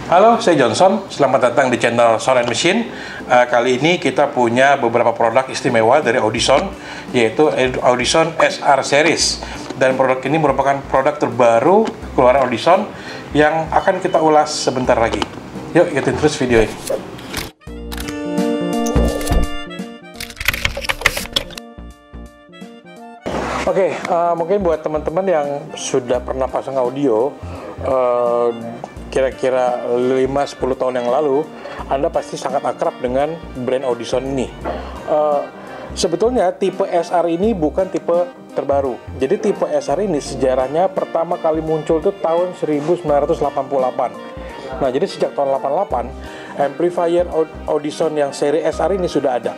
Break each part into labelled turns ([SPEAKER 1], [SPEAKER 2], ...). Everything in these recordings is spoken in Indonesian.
[SPEAKER 1] Halo, saya Johnson. Selamat datang di channel Sound & Machine. Kali ini kita punya beberapa produk istimewa dari Audison, yaitu Audison SR Series. Dan produk ini merupakan produk terbaru keluaran Audison yang akan kita ulas sebentar lagi. Yuk, ikutin terus video ini. Oke, mungkin buat teman-teman yang sudah pernah pasang audio, kira-kira 5-10 tahun yang lalu, Anda pasti sangat akrab dengan brand Audison ini. Sebetulnya tipe SR ini bukan tipe terbaru. Jadi tipe SR ini sejarahnya pertama kali muncul itu tahun 1988. Nah, jadi sejak tahun 88, amplifier Audison yang seri SR ini sudah ada.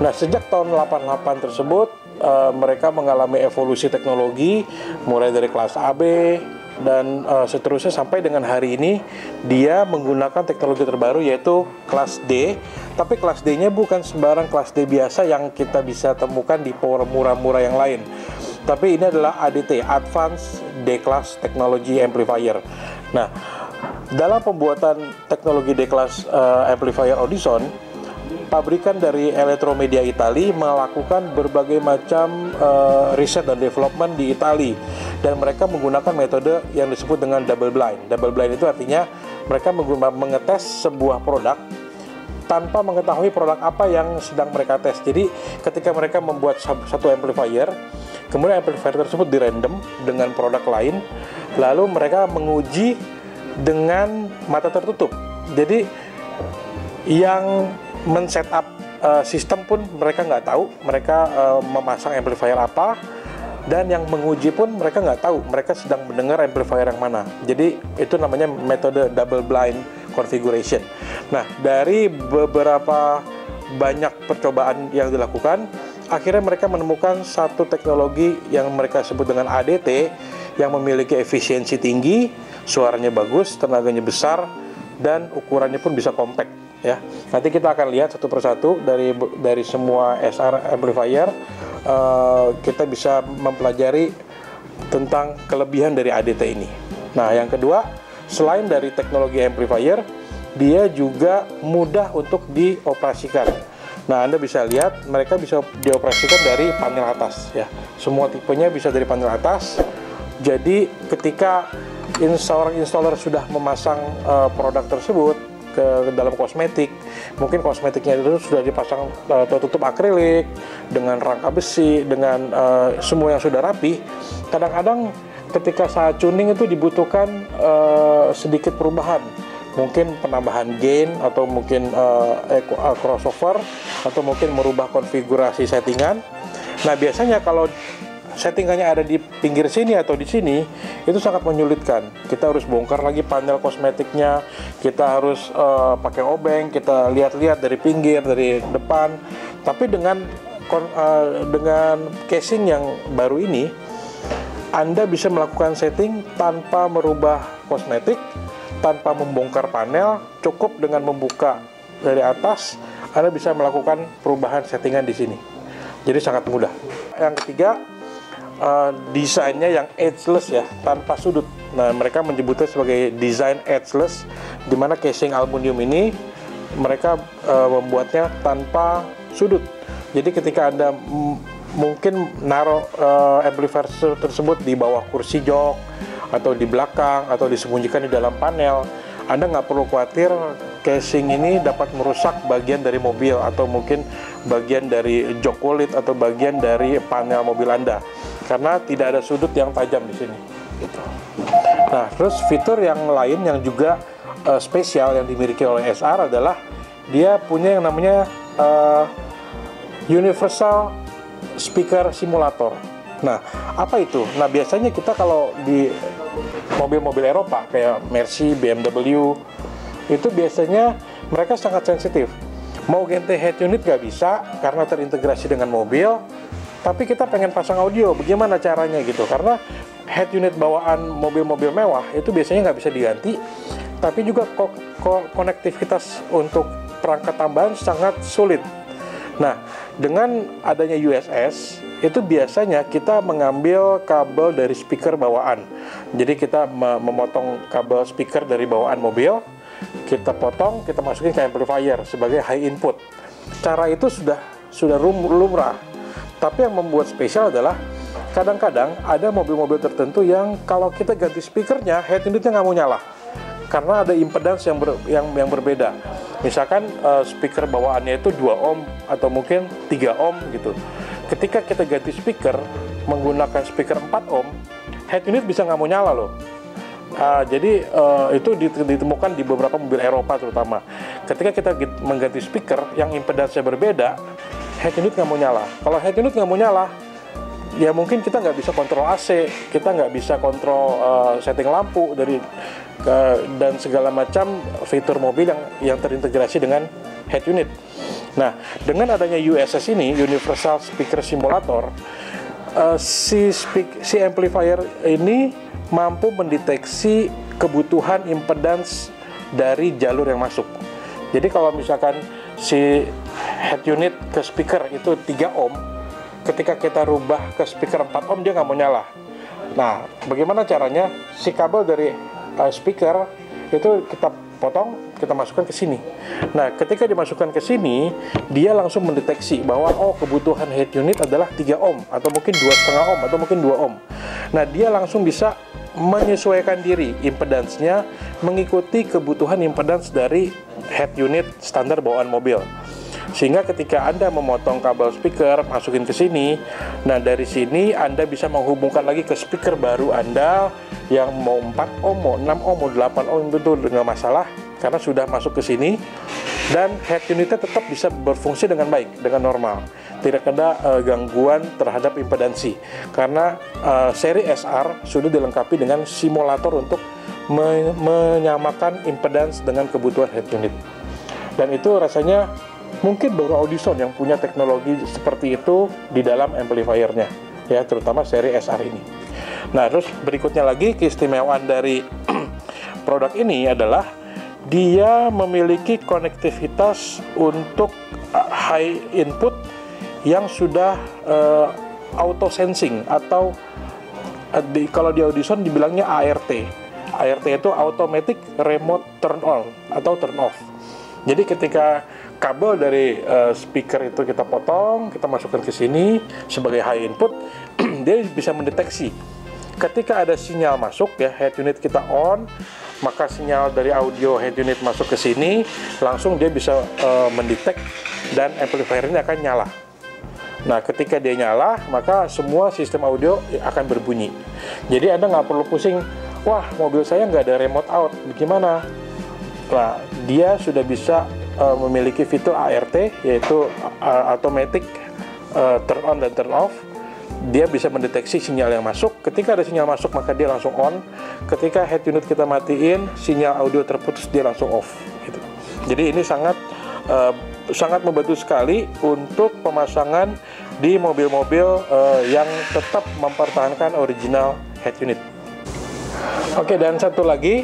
[SPEAKER 1] Nah, sejak tahun 88 tersebut, mereka mengalami evolusi teknologi, mulai dari kelas AB, dan seterusnya sampai dengan hari ini dia menggunakan teknologi terbaru yaitu kelas D. Tapi kelas D-nya bukan sembarang kelas D biasa yang kita bisa temukan di power murah-murah yang lain. Tapi ini adalah ADT, Advanced D-Class Technology Amplifier. Nah, dalam pembuatan teknologi D-Class Amplifier Audison, pabrikan dari Elettromedia Italia melakukan berbagai macam riset dan development di Italia, dan mereka menggunakan metode yang disebut dengan double blind. Double blind itu artinya mereka mengetes sebuah produk tanpa mengetahui produk apa yang sedang mereka tes. Jadi ketika mereka membuat satu amplifier, kemudian amplifier tersebut dirandom dengan produk lain, lalu mereka menguji dengan mata tertutup. Jadi yang men-setup sistem pun mereka nggak tahu, mereka memasang amplifier apa, dan yang menguji pun mereka nggak tahu, mereka sedang mendengar amplifier yang mana. Jadi itu namanya metode double blind configuration. Nah, dari beberapa banyak percobaan yang dilakukan, akhirnya mereka menemukan satu teknologi yang mereka sebut dengan ADT, yang memiliki efisiensi tinggi, suaranya bagus, tenaganya besar, dan ukurannya pun bisa compact. Ya, nanti kita akan lihat satu persatu dari semua SR amplifier. Kita bisa mempelajari tentang kelebihan dari ADT ini. Nah, yang kedua, selain dari teknologi amplifier, dia juga mudah untuk dioperasikan. Nah, Anda bisa lihat mereka bisa dioperasikan dari panel atas. Ya, semua tipenya bisa dari panel atas. Jadi ketika seorang installer sudah memasang produk tersebut ke dalam kosmetik, mungkin kosmetiknya itu sudah dipasang tertutup akrilik dengan rangka besi, dengan semua yang sudah rapi. Kadang-kadang ketika saat tuning itu dibutuhkan sedikit perubahan, mungkin penambahan gain, atau mungkin crossover, atau mungkin merubah konfigurasi settingan. Nah, biasanya kalau settingannya ada di pinggir sini atau di sini, itu sangat menyulitkan. Kita harus bongkar lagi panel kosmetiknya, kita harus pakai obeng, kita lihat-lihat dari pinggir, dari depan. Tapi dengan casing yang baru ini, Anda bisa melakukan setting tanpa merubah kosmetik, tanpa membongkar panel. Cukup dengan membuka dari atas, Anda bisa melakukan perubahan settingan di sini. Jadi sangat mudah. Yang ketiga, desainnya yang edgeless, ya, tanpa sudut. Nah, mereka menyebutnya sebagai design edgeless, di mana casing aluminium ini mereka membuatnya tanpa sudut. Jadi ketika Anda mungkin naruh amplifier tersebut di bawah kursi jok, atau di belakang, atau disembunyikan di dalam panel, Anda nggak perlu khawatir casing ini dapat merusak bagian dari mobil, atau mungkin bagian dari jok kulit, atau bagian dari panel mobil Anda, karena tidak ada sudut yang tajam di sini. Gitu. Nah, terus fitur yang lain yang juga spesial yang dimiliki oleh SR adalah dia punya yang namanya Universal Speaker Simulator. Nah, apa itu? Nah, biasanya kita kalau di mobil-mobil Eropa kayak Mercy, BMW, itu biasanya mereka sangat sensitif. Mau ganti head unit nggak bisa karena terintegrasi dengan mobil, tapi kita pengen pasang audio, bagaimana caranya gitu? Karena head unit bawaan mobil-mobil mewah itu biasanya nggak bisa diganti, tapi juga konektivitas untuk perangkat tambahan sangat sulit. Nah, dengan adanya USS, itu biasanya kita mengambil kabel dari speaker bawaan. Jadi kita memotong kabel speaker dari bawaan mobil, kita potong, kita masukin ke amplifier sebagai high input. Cara itu sudah lumrah. Tapi yang membuat spesial adalah kadang-kadang ada mobil-mobil tertentu yang kalau kita ganti speakernya, head unitnya nggak mau nyala karena ada impedance yang berbeda. Misalkan speaker bawaannya itu 2 ohm atau mungkin 3 ohm gitu. Ketika kita ganti speaker menggunakan speaker 4 ohm, head unit bisa nggak mau nyala loh. Jadi itu ditemukan di beberapa mobil Eropa terutama. Ketika kita mengganti speaker yang impedance-nya berbeda, head unit nggak mau nyala. Kalau head unit nggak mau nyala, ya mungkin kita nggak bisa kontrol AC, kita nggak bisa kontrol setting lampu dan segala macam fitur mobil yang terintegrasi dengan head unit. Nah, dengan adanya USS ini, Universal Speaker Simulator, si amplifier ini mampu mendeteksi kebutuhan impedance dari jalur yang masuk. Jadi kalau misalkan si head unit ke speaker itu 3 ohm, ketika kita rubah ke speaker 4 ohm dia nggak mau nyala. Nah, bagaimana caranya? Si kabel dari speaker itu kita potong, kita masukkan ke sini. Nah, ketika dimasukkan ke sini, dia langsung mendeteksi bahwa kebutuhan head unit adalah 3 ohm atau mungkin 2,5 ohm atau mungkin 2 ohm. Nah, dia langsung bisa menyesuaikan diri impedance-nya mengikuti kebutuhan impedance dari head unit standar bawaan mobil. Sehingga ketika Anda memotong kabel speaker, masukin ke sini, nah dari sini Anda bisa menghubungkan lagi ke speaker baru Anda yang mau 4 ohm, mau 6 ohm, mau 8 ohm, itu nggak masalah karena sudah masuk ke sini dan head unitnya tetap bisa berfungsi dengan baik, dengan normal. Tidak ada gangguan terhadap impedansi karena seri SR sudah dilengkapi dengan simulator untuk menyamakan impedance dengan kebutuhan head unit. Dan itu rasanya mungkin baru Audison yang punya teknologi seperti itu di dalam amplifiernya, ya, terutama seri SR ini. Nah, terus berikutnya lagi keistimewaan dari produk ini adalah dia memiliki konektivitas untuk high input yang sudah auto sensing atau kalau di Audison dibilangnya ART. ART itu automatic remote turn on atau turn off. Jadi ketika kabel dari speaker itu kita potong, kita masukkan ke sini sebagai high input, dia bisa mendeteksi ketika ada sinyal masuk, ya, head unit kita on, maka sinyal dari audio head unit masuk ke sini, langsung dia bisa mendetek dan amplifier ini akan nyala. Nah, ketika dia nyala, maka semua sistem audio akan berbunyi. Jadi Anda nggak perlu pusing, wah mobil saya nggak ada remote out, bagaimana? Nah, dia sudah bisa memiliki fitur ART, yaitu automatic turn on dan turn off. Dia bisa mendeteksi sinyal yang masuk. Ketika ada sinyal masuk, maka dia langsung on. Ketika head unit kita matiin, sinyal audio terputus, dia langsung off. Gitu. Jadi ini sangat membantu sekali untuk pemasangan di mobil-mobil yang tetap mempertahankan original head unit. Oke, dan satu lagi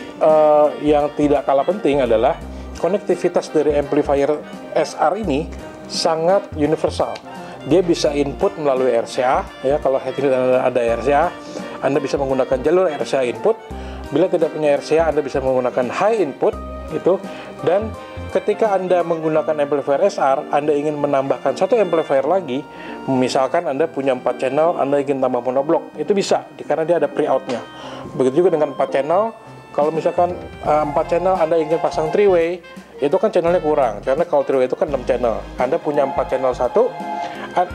[SPEAKER 1] yang tidak kalah penting adalah konektivitas dari amplifier SR ini sangat universal. Dia bisa input melalui RCA, ya, kalau head unit ada RCA, Anda bisa menggunakan jalur RCA input. Bila tidak punya RCA, Anda bisa menggunakan high input, gitu. Dan ketika Anda menggunakan amplifier SR, Anda ingin menambahkan satu amplifier lagi, misalkan Anda punya 4 channel, Anda ingin tambah monoblock, itu bisa, karena dia ada pre-out-nya. Begitu juga dengan 4 channel, kalau misalkan 4 channel Anda ingin pasang 3-way, itu kan channelnya kurang, karena kalau 3-way itu kan 6 channel. Anda punya 4 channel satu,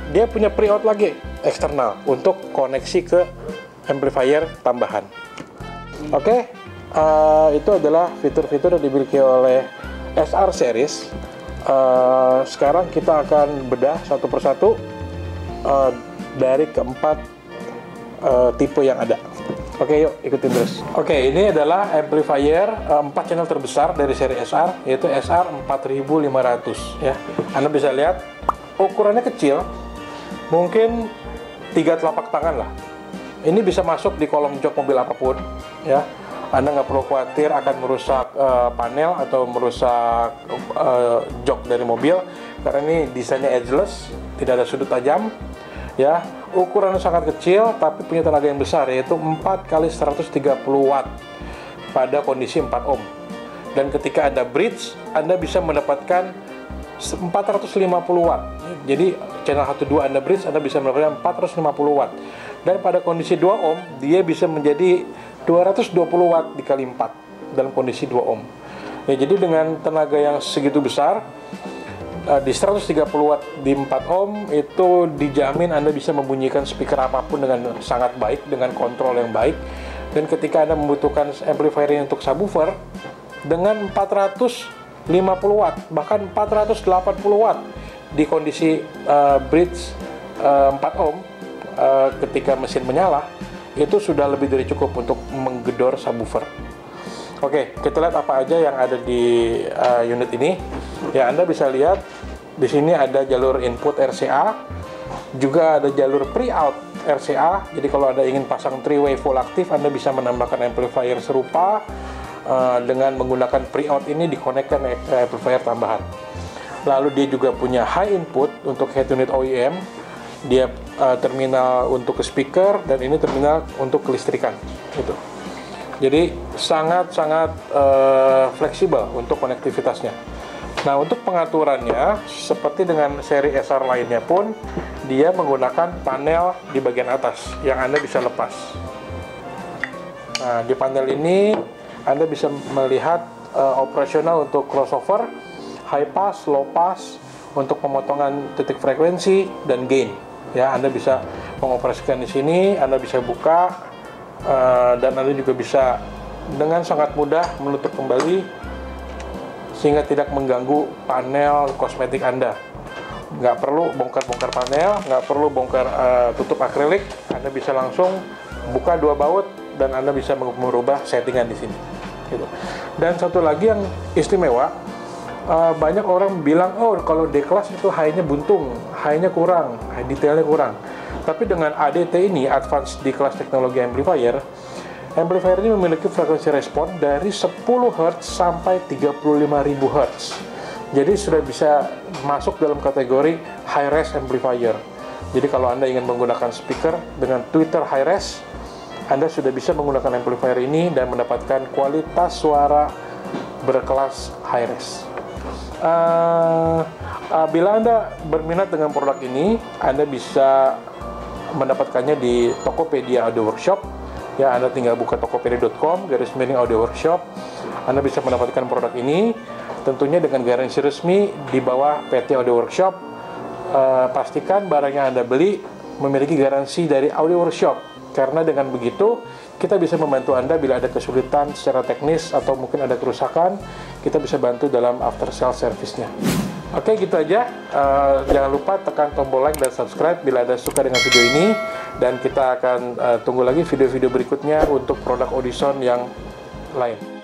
[SPEAKER 1] dia punya pre-out lagi eksternal untuk koneksi ke amplifier tambahan. Oke, itu adalah fitur-fitur yang dimiliki oleh SR series. Sekarang kita akan bedah satu persatu dari keempat tipe yang ada. Oke, yuk ikutin terus. Oke, ini adalah amplifier 4 channel terbesar dari seri SR, yaitu SR 4500, ya. Anda bisa lihat ukurannya kecil, mungkin 3 telapak tangan lah. Ini bisa masuk di kolong jok mobil apapun, ya. Anda nggak perlu khawatir akan merusak panel atau merusak jok dari mobil, karena ini desainnya edgeless, tidak ada sudut tajam, Ya, ukurannya sangat kecil tapi punya tenaga yang besar, yaitu 4 kali 130 watt pada kondisi 4 ohm. Dan ketika Anda bridge, Anda bisa mendapatkan 450 watt. Jadi channel 1-2 Anda bridge, Anda bisa mendapatkan 450 watt. Dan pada kondisi 2 ohm, dia bisa menjadi 220 watt dikali 4 dalam kondisi 2 ohm. Ya, jadi dengan tenaga yang segitu besar, di 130 watt di 4 ohm itu dijamin Anda bisa membunyikan speaker apapun dengan sangat baik, dengan kontrol yang baik. Dan ketika Anda membutuhkan amplifier ini untuk subwoofer dengan 450 watt bahkan 480 watt di kondisi bridge 4 ohm, ketika mesin menyala, itu sudah lebih dari cukup untuk menggedor subwoofer. Oke, kita lihat apa aja yang ada di unit ini. Ya, Anda bisa lihat di sini ada jalur input RCA, juga ada jalur pre-out RCA. Jadi kalau Anda ingin pasang 3-way full aktif, Anda bisa menambahkan amplifier serupa dengan menggunakan pre-out ini dikonekkan ke amplifier tambahan. Lalu dia juga punya high input untuk head unit OEM. Dia terminal untuk ke speaker, dan ini terminal untuk kelistrikan. Gitu. Jadi sangat-sangat fleksibel untuk konektivitasnya. Nah, untuk pengaturannya, seperti dengan seri SR lainnya pun, dia menggunakan panel di bagian atas yang Anda bisa lepas. Nah, di panel ini Anda bisa melihat operasional untuk crossover, high pass, low pass, untuk pemotongan titik frekuensi, dan gain. Ya, Anda bisa mengoperasikan di sini, Anda bisa buka, dan Anda juga bisa dengan sangat mudah menutup kembali sehingga tidak mengganggu panel kosmetik Anda. Nggak perlu bongkar-bongkar panel, nggak perlu bongkar tutup akrilik. Anda bisa langsung buka 2 baut dan Anda bisa merubah settingan di sini. Gitu. Dan satu lagi yang istimewa, banyak orang bilang, oh kalau D-Class itu high-nya buntung, high-nya kurang, detailnya kurang. Tapi dengan ADT ini, Advanced D-Class Technology Amplifier, amplifier ini memiliki frekuensi respon dari 10 Hz sampai 35.000 Hz. Jadi sudah bisa masuk dalam kategori high-res amplifier. Jadi kalau Anda ingin menggunakan speaker dengan tweeter high-res, Anda sudah bisa menggunakan amplifier ini dan mendapatkan kualitas suara berkelas high-res. Bila Anda berminat dengan produk ini, Anda bisa mendapatkannya di Tokopedia Audio Workshop. Ya, Anda tinggal buka tokopedia.com/audio workshop. Anda bisa mendapatkan produk ini tentunya dengan garansi resmi di bawah PT Audio Workshop. Pastikan barang yang Anda beli memiliki garansi dari Audio Workshop, karena dengan begitu kita bisa membantu Anda bila ada kesulitan secara teknis atau mungkin ada kerusakan, kita bisa bantu dalam after sale service-nya. Oke, gitu aja. Jangan lupa tekan tombol like dan subscribe bila Anda suka dengan video ini, dan kita akan tunggu lagi video-video berikutnya untuk produk Audison yang lain.